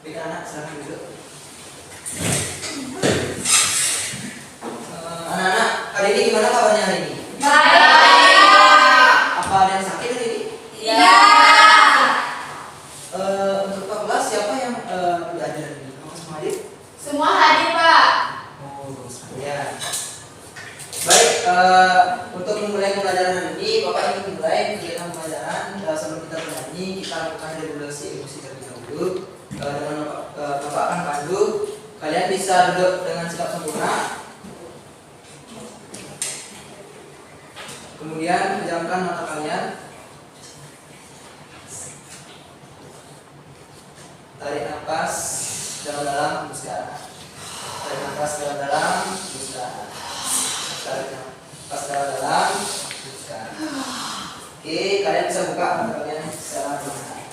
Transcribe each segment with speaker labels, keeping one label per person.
Speaker 1: Oke anak, silakan duduk. Anak-anak, hari ini gimana kabarnya hari ini?
Speaker 2: Baik.
Speaker 1: Apa ada yang sakit hari ini?
Speaker 2: Iya.
Speaker 1: Untuk Pak kelas siapa yang tidak hadir hari ini? Kamu semua hadir?
Speaker 2: Semua hadir, Pak.
Speaker 1: Oh, bagus sekali ya. Baik, untuk memulai pembelajaran hari ini, Bapak ingin memulai kegiatan pembelajaran. Sebelum kita bernyanyi, kita lakukan regulasi emosi terlebih dahulu. Dengan Bapak akan pandu. Kalian bisa duduk dengan sikap sempurna. Kemudian pejamkan mata kalian. Tarik nafas dalam-dalam, hembuskan. Tarik nafas dalam-dalam, hembuskan. Tarik nafas dalam-dalam, hembuskan. Oke, kalian bisa buka mata kalian secara perlahan.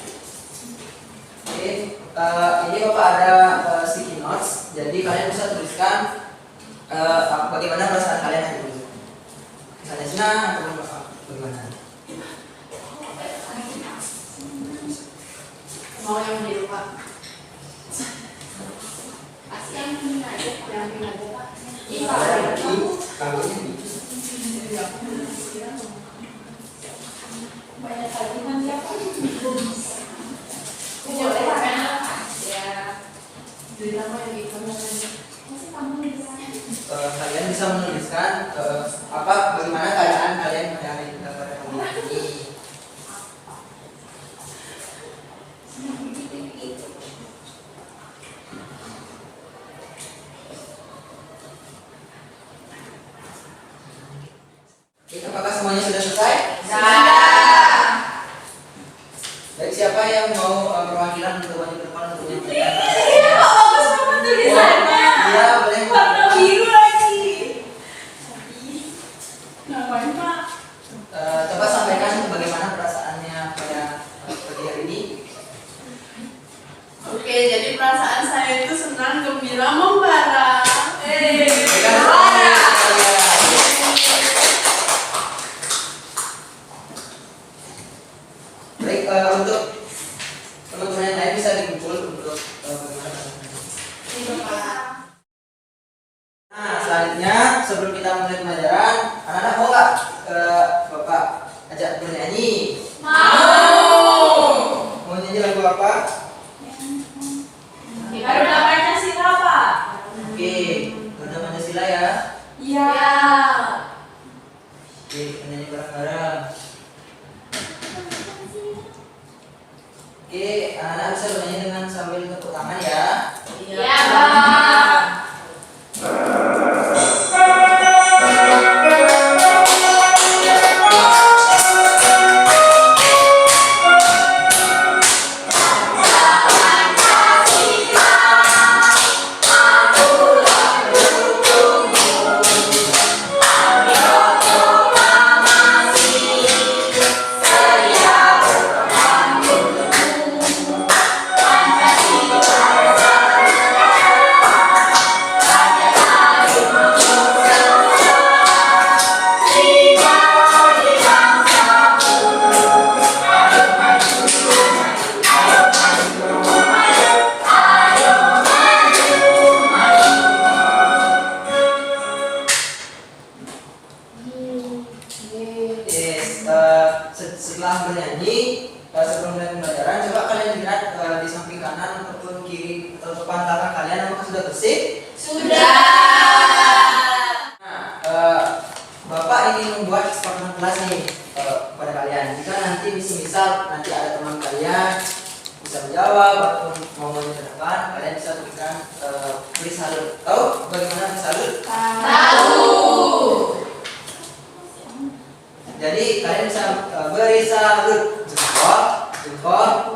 Speaker 1: Oke, ini Bapak ada sticky notes. Jadi kalian bisa tuliskan bagaimana perasaan kalian hari ini. Misalnya senang atau bagaimana?
Speaker 2: Mau yang di lupa. Yang ini aja, yang ini aja, Pak. Ini Pak. Banyak lagi kan dia, Pak. Boleh pakai apa? Ya. Dari lama yang gitu masih kamu di sana.
Speaker 1: Kalian bisa menuliskan bagaimana keadaan kalian pada hari ini. Apakah semuanya sudah selesai?
Speaker 2: Sudah.
Speaker 1: Baik, siapa yang mau perwakilan untuk maju ke depan untuk menyampaikan?
Speaker 2: Bagus banget tulisannya.
Speaker 1: Iya, boleh.
Speaker 2: Warna biru lagi. Ngapain, Pak?
Speaker 1: Coba sampaikan bagaimana perasaannya pada pagi hari ini.
Speaker 2: Oke, jadi perasaan saya itu senang, gembira, membara.
Speaker 1: Baik, untuk teman-teman yang lain bisa dikumpul untuk bagaimana perasaannya. Nah, selanjutnya sebelum kita mulai pembelajaran, anak-anak mau nggak Bapak ajak bernyanyi?
Speaker 2: Mau.
Speaker 1: Mau nyanyi lagu apa?
Speaker 2: Garuda Pancasila, Pak.
Speaker 1: Oke, Garuda Pancasila ya.
Speaker 2: Iya.
Speaker 1: Oke, kita nyanyi bareng-bareng. Oke, anak-anak bisa bernyanyi dengan sambil tepuk tangan ya.
Speaker 2: Iya, Pak.
Speaker 1: Setelah bernyanyi, sebelum mulai pembelajaran, coba kalian lihat di samping kanan ataupun kiri atau depan tangan kalian apakah sudah bersih?
Speaker 2: Sudah.
Speaker 1: Nah, Bapak ingin membuat kesepakatan kelas nih kepada kalian. Jika nanti misal nanti ada teman kalian bisa menjawab ataupun mau menanyakan, kalian bisa berikan tulis salut. Tahu bagaimana tulis salut?
Speaker 2: Tahu.
Speaker 1: Jadi kalian bisa beri salut, jempol,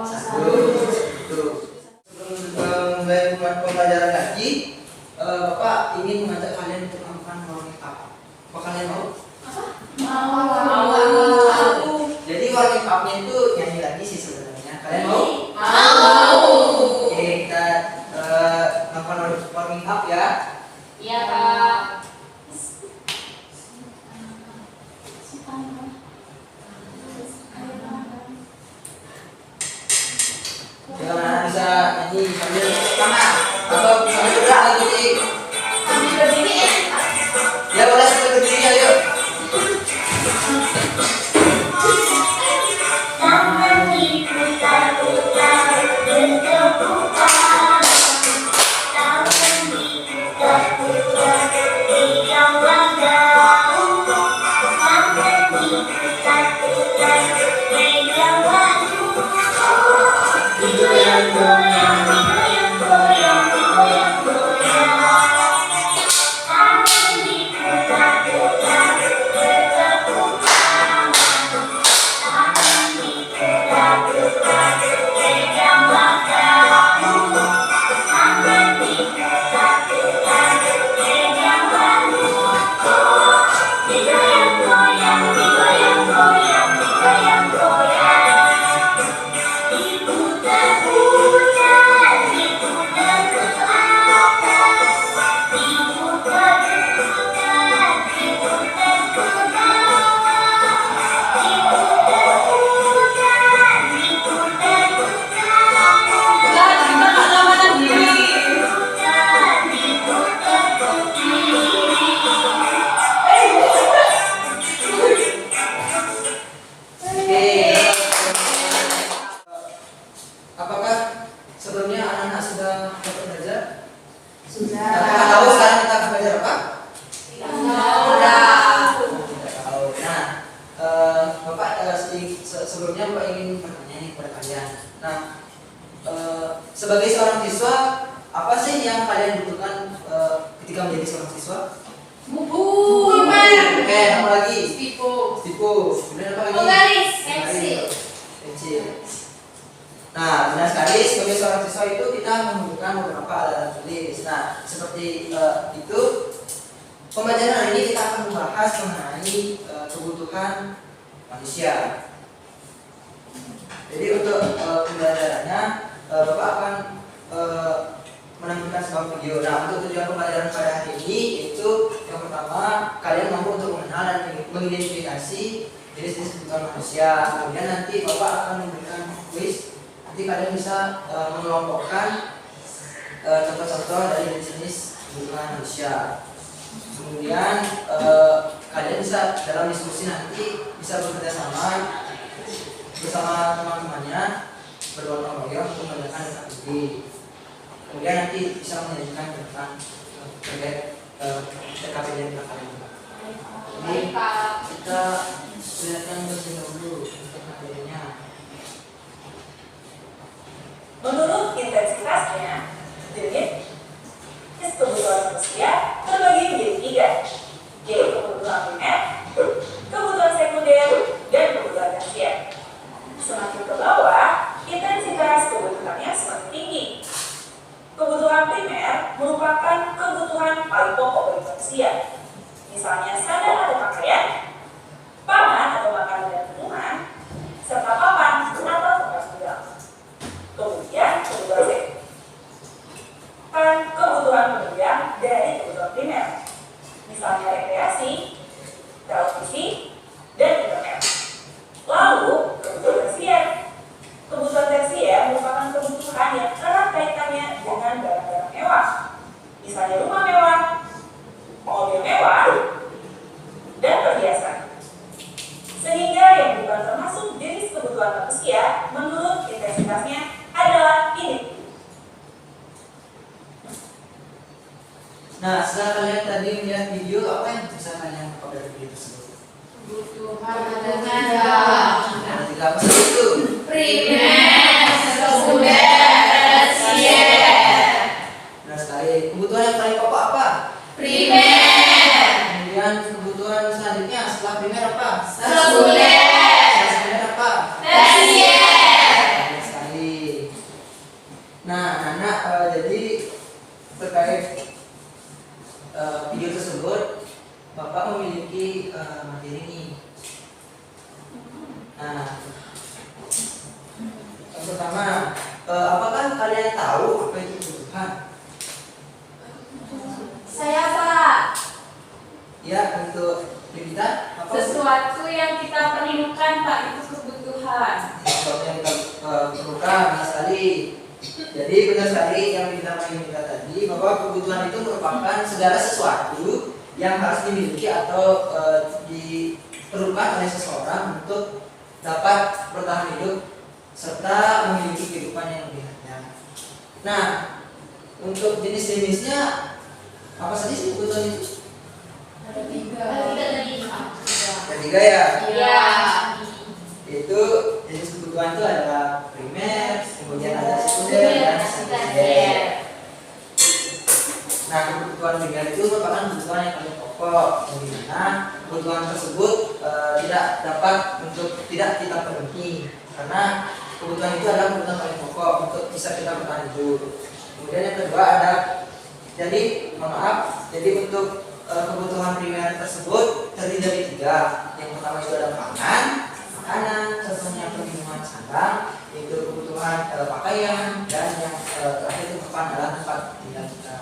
Speaker 1: salut. Sebelum mulai pembelajaran lagi, Bapak ingin mengajak kalian untuk melakukan warming up. Apa kalian mau?
Speaker 2: Mau.
Speaker 1: Jadi warming up-nya itu nyanyi lagi sih sebenarnya. Kalian mau?
Speaker 2: Mau.
Speaker 1: Oke, kita melakukan warming up ya.
Speaker 2: Iya, Pak.
Speaker 1: Jangan bisa nyanyi sambil mana atau sambil gerak lagi sih.
Speaker 2: Sambil berdiri ya.
Speaker 1: Ya boleh sambil berdiri ayo.
Speaker 3: Tangan diputar-putar bergeputar, tangan diputar-putar pegang wajah, tangan diputar-putar pegang wajah, digoyang-goyang, digoyang-goyang, digoyang-goyang, tangan diputar-putar bergeputar. Pegang wajahmu, tangan diputar-putar, pegang wajahmu, digoyang-goyang, digoyang-goyang, digoyang-goyang, diputar-putar, diputar ke atas, diputar-putar, diputar ke
Speaker 1: Apakah sebelumnya anak-anak sudah dapat belajar?
Speaker 2: Sudah.
Speaker 1: Apakah tahu sekarang kita akan belajar apa?
Speaker 2: Sudah.
Speaker 1: Tidak tahu. Nah, Bapak sebelumnya Bapak ingin bertanya nih kepada kalian. Nah, sebagai seorang siswa, apa sih yang kalian butuhkan ketika menjadi seorang siswa?
Speaker 2: Buku.
Speaker 1: Oke, apa lagi?
Speaker 2: Stipo.
Speaker 1: Kemudian apa lagi?
Speaker 2: Penggaris.
Speaker 1: Pensil. Nah, benar sekali, sebagai seorang siswa itu kita membutuhkan beberapa alat tulis. Nah, seperti itu, pembelajaran hari ini kita akan membahas mengenai kebutuhan manusia. Jadi untuk pembelajarannya, Bapak akan menampilkan sebuah video. Nah, untuk tujuan pembelajaran pada hari ini itu yang pertama, kalian mampu untuk mengenal dan mengidentifikasi jenis-jenis kebutuhan manusia. Kemudian nanti Bapak akan memberikan quiz. Nanti kalian bisa mengelompokkan contoh-contoh dari jenis-jenis kebutuhan manusia. Kemudian kalian bisa dalam diskusi nanti bisa bekerja sama bersama teman-temannya bergotong-royong untuk mengerjakan tentang ini. Kemudian nanti bisa menyajikan tentang terkait TKP dan kalian. Jadi kita lihatkan terlebih dahulu TKP-nya.
Speaker 3: Menurut intensitasnya, jenis kebutuhan manusia terbagi menjadi 3, yaitu kebutuhan primer, kebutuhan sekunder, dan kebutuhan tersier. Semakin ke bawah, intensitas kebutuhannya semakin tinggi. Kebutuhan primer merupakan kebutuhan paling pokok bagi manusia, misalnya sandang atau pakaian, pangan atau makanan dan minuman, serta papan atau tempat tinggal. Kemudian kebutuhan sekunder, kebutuhan penunjang dari kebutuhan primer, misalnya rekreasi, televisi, dan internet. Lalu kebutuhan tersier. Kebutuhan tersier merupakan kebutuhan yang erat kaitannya dengan barang-barang mewah, misalnya rumah mewah, mobil mewah, dan perhiasan. Sehingga yang bukan termasuk jenis kebutuhan manusia menurut intensitasnya adalah ini.
Speaker 1: Nah, setelah kalian tadi melihat video, apa yang bisa kalian dapat dari video tersebut?
Speaker 2: Kebutuhan dalam.
Speaker 1: Nah, tiga apa saja itu?
Speaker 2: Primer, sekunder, tersier.
Speaker 1: Benar sekali. Kebutuhan yang paling pokok apa?
Speaker 2: Primer,
Speaker 1: Kemudian kebutuhan selanjutnya setelah primer apa?
Speaker 2: sekunder,
Speaker 1: Setelah sekunder apa?
Speaker 2: tersier.
Speaker 1: Benar sekali. Nah, anak jadi terkait video tersebut, Bapak memiliki materi ini. Nah, Jadi benar sekali yang kita minta tadi, bahwa kebutuhan itu merupakan segala sesuatu yang harus dimiliki atau diperlukan oleh seseorang untuk dapat bertahan hidup serta memiliki kehidupan yang lebih layak. Nah, untuk jenis-jenisnya apa saja sih kebutuhan itu?
Speaker 2: Ada tiga.
Speaker 1: Ada tiga ya.
Speaker 2: Iya.
Speaker 1: Itu jenis kebutuhan itu adalah primer, kemudian ada sekunder dan tersier. Nah, kebutuhan primer itu merupakan kebutuhan yang paling pokok, yang dimana kebutuhan tersebut tidak dapat untuk tidak kita penuhi, karena kebutuhan itu adalah kebutuhan paling pokok untuk bisa kita bertahan hidup. Kemudian yang kedua ada, jadi untuk kebutuhan primer tersebut terdiri dari tiga. Yang pertama itu ada makanan, contohnya perlindungan sandang, itu kebutuhan pakaian, dan yang terakhir itu adalah tempat tinggal kita.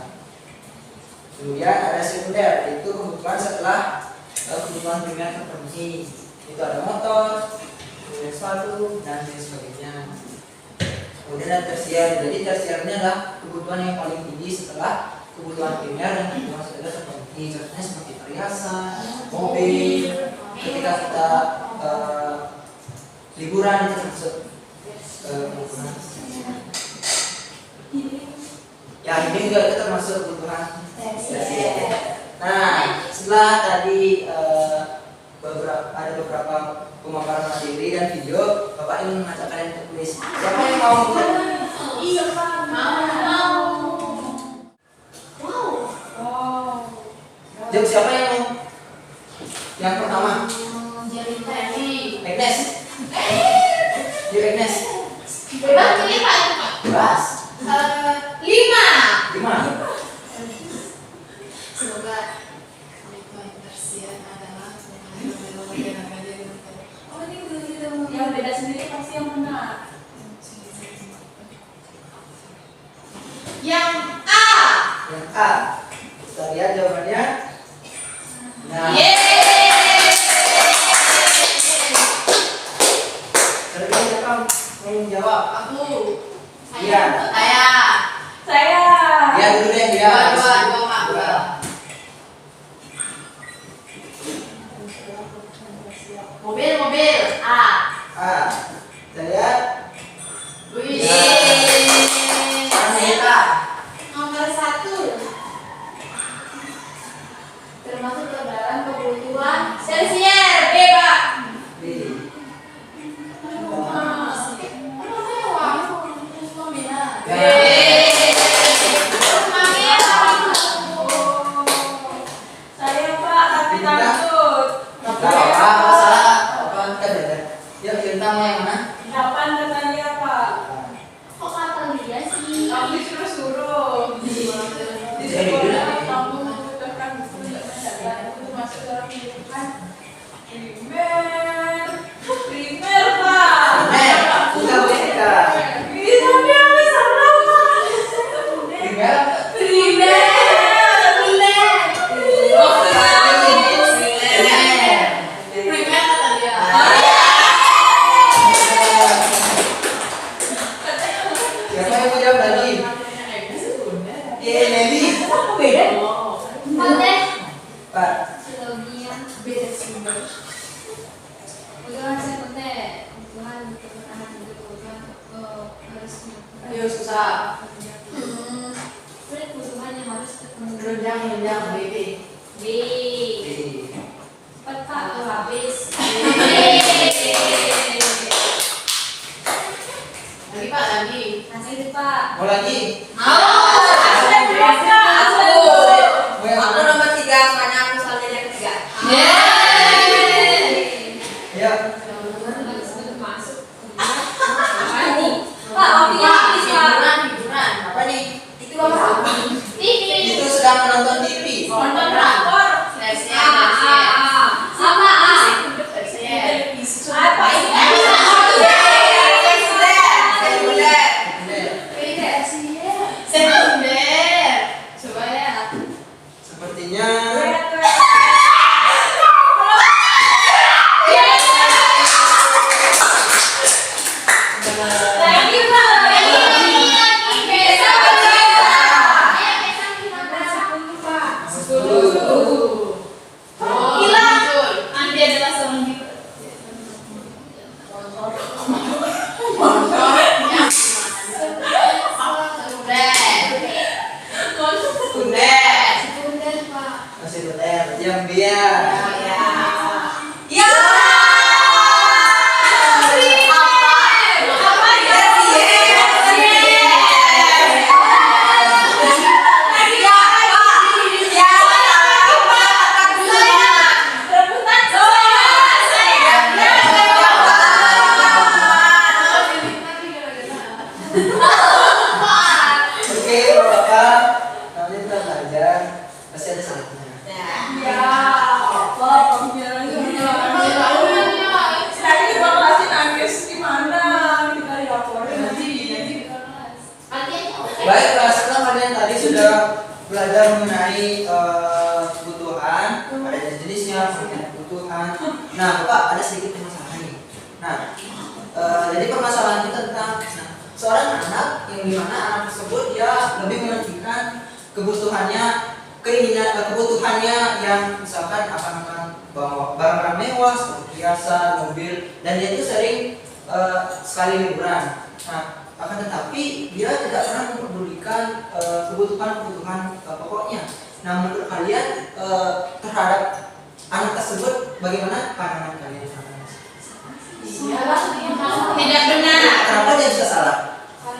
Speaker 1: Kemudian ada sekunder, itu kebutuhan setelah kebutuhan primer terpenuhi, itu ada motor, kemudian sepatu, dan lain sebagainya. Kemudian ada tersier, jadi tersiernya adalah kebutuhan yang paling tinggi setelah kebutuhan primer dan kebutuhan sekunder terpenuhi. Contohnya seperti perhiasan, mobil, ketika kita liburan itu termasuk kebutuhan. Ya, ini juga itu termasuk kebutuhan tersier. Nah, setelah tadi ada beberapa pemaparan materi dan video, Bapak ingin mengajak kalian untuk tulis. Siapa yang mau?
Speaker 2: Iya, Pak. Mau. Wow.
Speaker 1: Jom, siapa yang mau? Yang pertama,
Speaker 2: Jadi tadi.
Speaker 1: Agnes. Yuk Agnes.
Speaker 2: Bebas pilih Pak.
Speaker 1: Bebas.
Speaker 2: 5.
Speaker 1: 5.
Speaker 2: Semoga kebutuhan tersier adalah yang beda sendiri pasti yang benar. Yang A.
Speaker 1: Yang A. Kita lihat jawabannya. Nah, terus siapa mau menjawab?
Speaker 2: Aku.
Speaker 1: Iya.
Speaker 2: Saya.
Speaker 1: Dia dulu deh dia.
Speaker 2: Dua. Mobil. A.
Speaker 1: A. Kita lihat.
Speaker 2: Wih.
Speaker 1: Wanita.
Speaker 2: Nomor 1. Termasuk ke dalam kebutuhan tersier. B, Pak.
Speaker 1: B.
Speaker 2: Saya Pak, tapi takut.
Speaker 1: Apa salah? Apa kita belajar? Yuk kita mau yang mana?
Speaker 2: 8 kata dia Pak.
Speaker 4: Kok kata dia sih?
Speaker 2: Kamu disuruh-suruh.
Speaker 1: Jadi dulu.
Speaker 2: Kamu membutuhkan buku untuk mencatat untuk masuk dalam kehidupan primer Pak.
Speaker 1: Sudah beda.
Speaker 2: Bisa biar salah Pak.
Speaker 1: Primer.
Speaker 2: Primer kata dia.
Speaker 1: Siapa yang mau jawab tadi? Nelly.
Speaker 2: Beda.
Speaker 4: Boleh.
Speaker 1: Pak.
Speaker 4: Psikologi yang
Speaker 2: Beda sumber.
Speaker 4: kebutuhan sekunder, kebutuhan untuk bertahan hidup, kebutuhan harus
Speaker 2: Ayo susah.
Speaker 4: Sebenarnya kebutuhan yang harus terpenuhi.
Speaker 2: Renjang BB.
Speaker 4: B.
Speaker 1: B.
Speaker 4: Cepat Pak, habis.
Speaker 2: Lagi Pak, lagi.
Speaker 4: Masih Pak.
Speaker 1: Mau lagi?
Speaker 2: Aku nomor 3, soalnya aku selalu jadi yang ketiga.
Speaker 1: Ayo.
Speaker 4: Masuk.
Speaker 2: Pak, hiburan.
Speaker 1: Apa nih?
Speaker 2: Itu apa?
Speaker 4: TV.
Speaker 1: Itu sedang menonton TV.
Speaker 2: Nonton drakor.
Speaker 4: Sama A.
Speaker 2: Apa ini? Sekunder. Coba ya.
Speaker 1: Sepertinya
Speaker 2: Lagi Pak.
Speaker 1: biar.
Speaker 3: Ya.
Speaker 1: Oke, Bapak, namanya kita belajar pasti ada salahnya.
Speaker 3: Nanti kita kelasin nangis gimana? Kita dilaporin nanti.
Speaker 1: Baik, setelah kalian tadi sudah belajar mengenai kebutuhan, ada jenis-jenisnya, pengertian kebutuhan. Nah, Bapak ada sedikit permasalahan nih. Nah, jadi permasalahan kita tentang seorang anak yang dimana anak tersebut dia lebih mementingkan kebutuhannya, kebutuhannya yang misalkan akan bawa barang-barang mewah seperti hiasan, mobil, dan dia itu sering sekali liburan. Nah, akan tetapi dia tidak pernah mempedulikan kebutuhan-kebutuhan pokoknya. Nah, menurut kalian terhadap anak tersebut bagaimana pandangan kalian?
Speaker 2: Tidak benar.
Speaker 1: Kenapa dia bisa salah?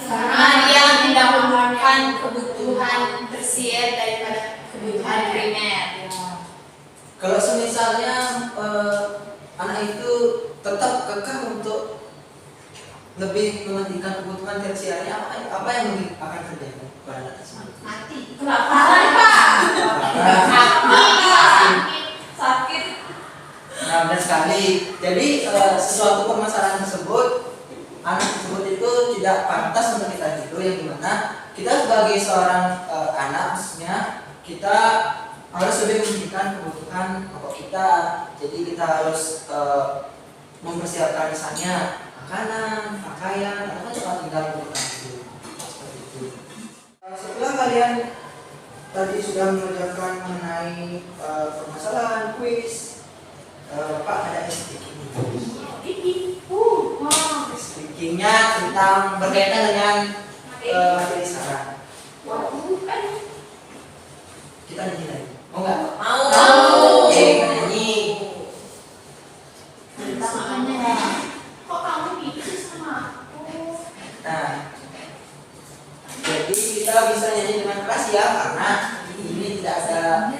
Speaker 2: Karena dia mendahulukan kebutuhan tersier daripada kebutuhan primer.
Speaker 1: Kalau misalnya anak itu tetap kekeh untuk lebih mementingkan kebutuhan tersiernya, apa yang akan terjadi pada anak tersebut?
Speaker 2: Mati.
Speaker 3: Kelaparan, Pak.
Speaker 1: Nah,
Speaker 3: Sakit.
Speaker 1: nah, benar sekali. Jadi sesuatu permasalahan tersebut, anak tersebut itu tidak pantas untuk kita hidup, yang dimana kita sebagai seorang anak, maksudnya kita harus lebih mementingkan kebutuhan pokok kita. Jadi kita harus mempersiapkan misalnya makanan, pakaian, atau tempat tinggal untuk itu. Seperti itu. Setelah kalian tadi sudah mengerjakan mengenai permasalahan kuis, Bapak ada speaking. Speakingnya tentang berkaitan dengan materi saran. Kita nyanyi lagi. Mau nggak?
Speaker 3: Mau.
Speaker 1: Oke, kita nyanyi.
Speaker 2: Kok kamu gitu sih sama aku?
Speaker 1: Nah, jadi kita bisa nyanyi dengan keras ya, karena ini tidak ada,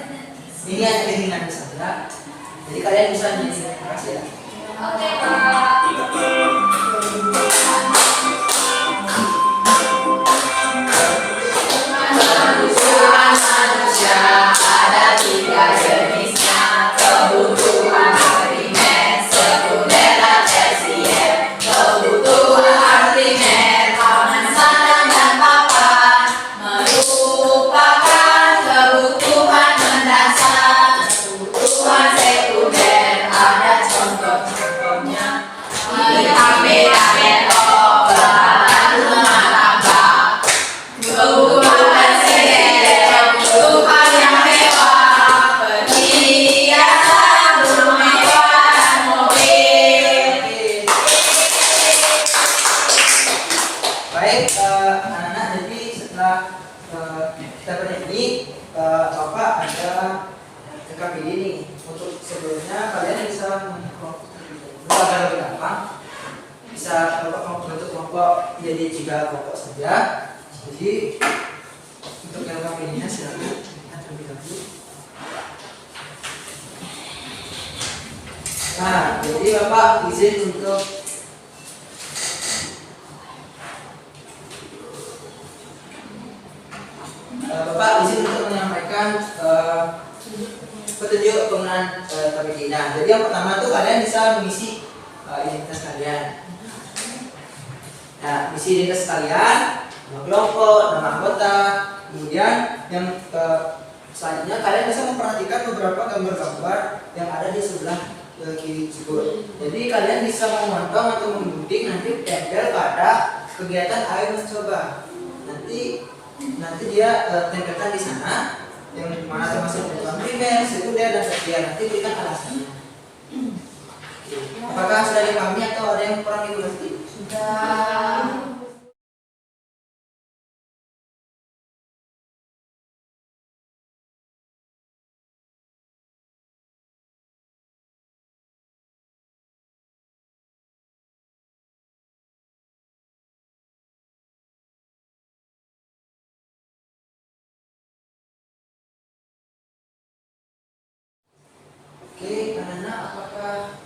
Speaker 1: ini hanya keinginan saja. Jadi kalian bisa nyanyi dengan keras ya.
Speaker 2: Oke, Pak.
Speaker 3: Manusia ada tiga jenisnya, kebutuhan primer, sekunder, dan tersier. Kebutuhan primer, pangan, sandang, dan papan, merupakan kebutuhan mendasar. Kebutuhan sekunder ada contoh-contohnya, beda-beda peralatan rumah tangga. Kebutuhan tersier, kebutuhan yang mewah, perhiasan, rumah mewah, dan mobil.
Speaker 1: Baik, anak-anak, jadi setelah kita bernyanyi, Bapak ada TKP ini. Untuk sebelumnya kalian bisa agar lebih gampang, bisa Bapak bentuk kelompok jadi 3 kelompok saja. Jadi untuk yang KP-nya silakan lihat terlebih dahulu. Nah, jadi Bapak izin untuk Bapak izin untuk menyampaikan petunjuk penggunaan KPD. Nah, jadi yang pertama tuh kalian bisa mengisi identitas kalian. Nah, isi identitas kalian, nama kelompok, nama anggota. Kemudian yang selanjutnya kalian bisa memperhatikan beberapa gambar-gambar yang ada di sebelah kiri tersebut. Jadi kalian bisa memotong atau membimbing nanti tempel pada kegiatan ayo mencoba. Nanti dia tempelkan di sana yang mana termasuk kebutuhan primer, sekunder, dan tersier. Nanti berikan alasannya. Apakah sudah dipahami atau ada yang kurang dimengerti?
Speaker 2: Sudah.
Speaker 1: Oke, anak-anak, apakah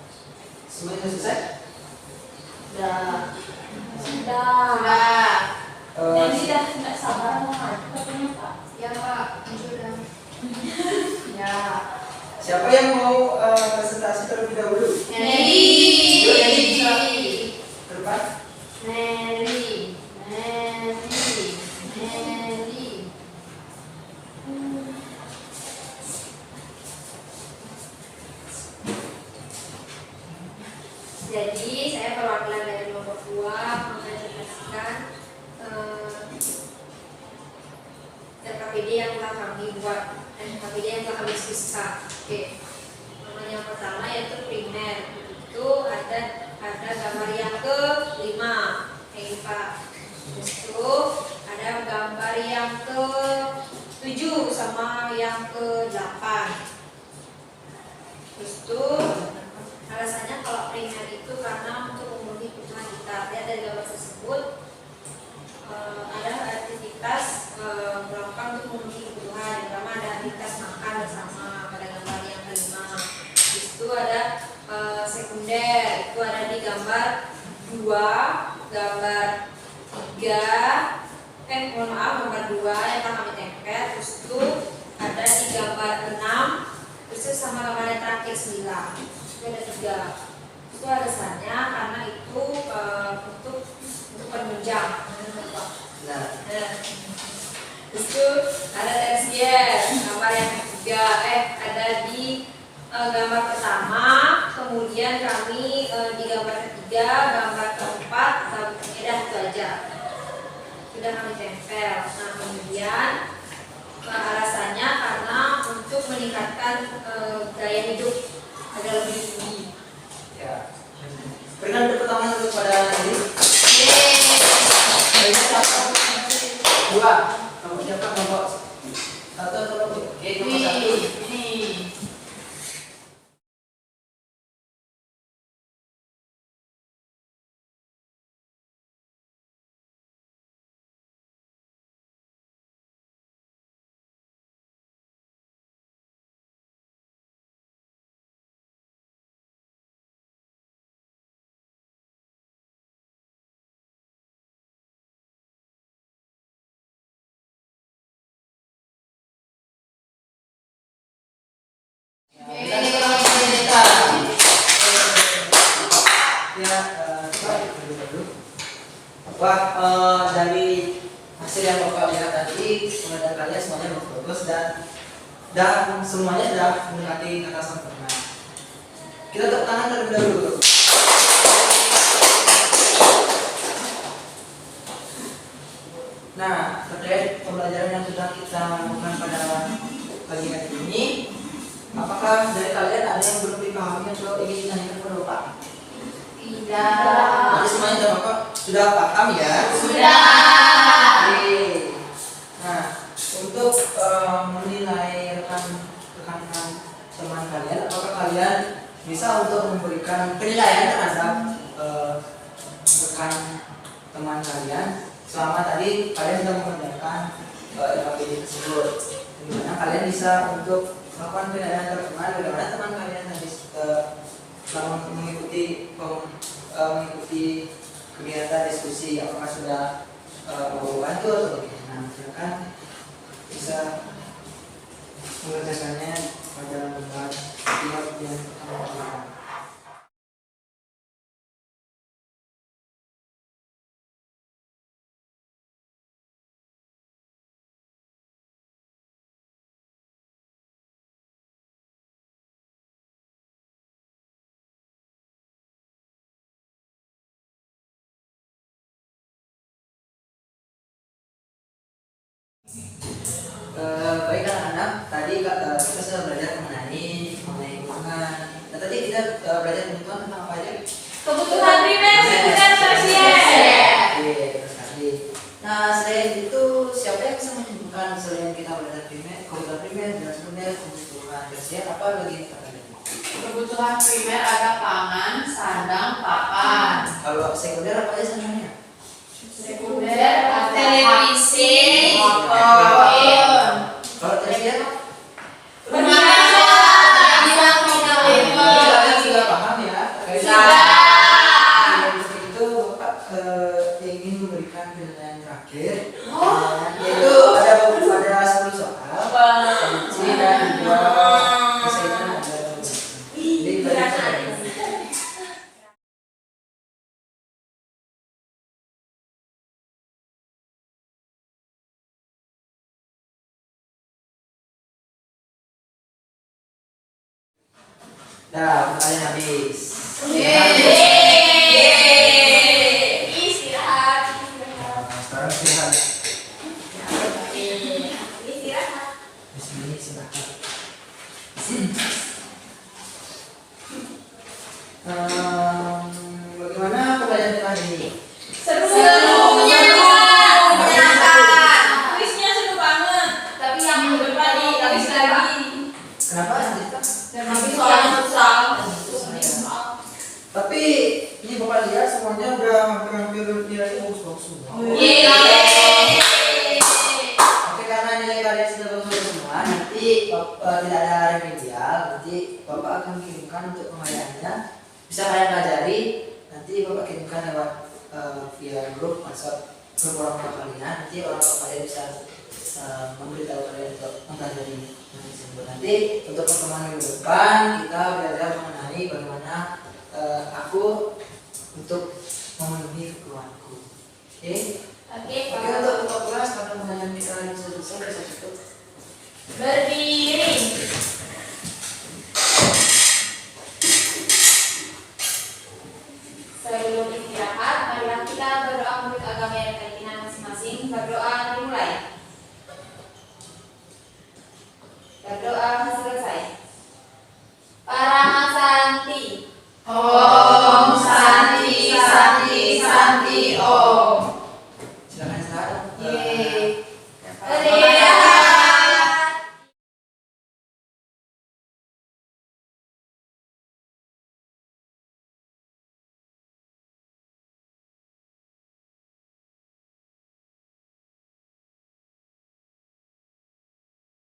Speaker 1: semuanya sudah selesai?
Speaker 2: Sudah.
Speaker 4: Sudah.
Speaker 2: Ini sudah tidak sabar mau katanya Pak.
Speaker 4: Ya Pak, sudah.
Speaker 2: Ya.
Speaker 1: Siapa yang mau presentasi terlebih dahulu?
Speaker 4: Nelly.
Speaker 1: Yuk, Nelly bisa ke depan.
Speaker 4: Nelly. Jadi saya perwakilan dari kelompok 2 mempresentasikan RKPD yang telah kami buat dan RKPD yang telah kami diskusikan. Oke. Yang pertama yaitu primer. Itu ada gambar yang ke-5, Pak. Terus itu ada gambar yang ke-7 sama yang ke-8. Terus itu alasannya kalau primer itu karena untuk memenuhi kebutuhan kita. Lihat dari gambar tersebut ada aktivitas melakukan untuk memenuhi kebutuhan. Yang pertama ada aktivitas makan bersama pada gambar yang ke-5. Terus itu ada sekunder, itu ada di gambar 2, gambar 3, gambar 2 yang telah kami tempel. Terus itu ada di gambar 6, terus sama gambar yang terakhir 9. Itu ada 3. Itu alasannya karena itu untuk penunjang.
Speaker 1: Nah,
Speaker 4: Terus itu ada tersier, gambar yang ketiga, ada di gambar pertama, kemudian kami di gambar ketiga, gambar keempat, itu aja. Sudah kami tempel. Nah, kemudian alasannya karena untuk meningkatkan gaya hidup agar lebih tinggi.
Speaker 1: ya. Berikan tepuk tangan dulu pada Nelly.
Speaker 4: Yeay.
Speaker 1: Siapa? 2. Kamu siapa? Kelompok 1 atau kelompok? Oke, kelompok 1. Wah, dari hasil yang Bapak lihat tadi, pengadaan kalian semuanya bagus dan semuanya sudah mendekati kata sempurna. Kita tepuk tangan terlebih dahulu. Nah, terkait pembelajaran yang sudah kita lakukan pada pagi hari ini, apakah dari kalian ada yang belum dipahami atau ingin ditanyakan kepada Bapak?
Speaker 2: Tidak.
Speaker 1: Jadi semuanya sudah Bapak sudah paham ya?
Speaker 2: Sudah.
Speaker 1: Oke. Nah, untuk menilai rekan teman kalian, apakah kalian bisa untuk memberikan penilaian terhadap rekan teman kalian selama tadi kalian sudah mengerjakan LKPD tersebut? Dimana kalian bisa untuk melakukan penilaian terhadap bagaimana teman kalian tadi selama mengikuti kegiatan diskusi, apakah sudah membantu atau tidak. Nah, silakan bisa mengerjakannya pada lembar setiap yang pertama. Baik anak-anak, tadi kita sudah belajar mengenai lingkungan. Dan tadi kita belajar tentang apa aja?
Speaker 2: Kebutuhan primer, sekunder, tersier.
Speaker 1: Oke, terus tadi. Nah, selain itu siapa yang bisa menyebutkan selain kita belajar primer, kebutuhan primer dan sekunder, kebutuhan tersier, apa lagi yang kita belajar?
Speaker 2: Kebutuhan primer ada pangan, sandang, papan.
Speaker 1: Kalau sekunder apa aja sebenarnya?
Speaker 2: Sekunder ada
Speaker 4: Televisi,
Speaker 2: telepon,
Speaker 1: Kalau tersier?
Speaker 2: bisa
Speaker 1: Dah, kalian habis.
Speaker 2: Istirahat.
Speaker 1: Sekarang istirahat.
Speaker 2: Istirahat.
Speaker 1: Di sini istirahat. Bagaimana pembelajaran kita hari ini?
Speaker 2: Seru.
Speaker 3: Menyenangkan. Kuisnya seru banget.
Speaker 2: Tapi yang minggu depan habis lagi.
Speaker 1: Kenapa Andika?
Speaker 2: Tapi soalnya susah.
Speaker 1: Tapi ini bapak lihat semuanya udah hampir nilai bagus-bagus semua. Oke, karena nilai kalian sudah bagus semua, nanti tidak ada remedial, nanti bapak akan kirimkan untuk pengadaannya. Bisa kalian pelajari, nanti bapak kirimkan lewat via grup WhatsApp grup orang tua kalian. Nanti orang tua kalian bisa memberitahu kalian untuk mempelajari tersebut. Nanti untuk pertemuan minggu depan kita belajar mengenai bagaimana aku untuk memenuhi keperluanku. Oke?
Speaker 2: Oke,
Speaker 1: Oke, untuk buka kelas karena pertanyaan kita ini sudah selesai, bisa cukup.
Speaker 2: berdiri. Sebelum istirahat, marilah kita berdoa menurut agama yang keyakinan masing-masing. Berdoa dimulai. Berdoa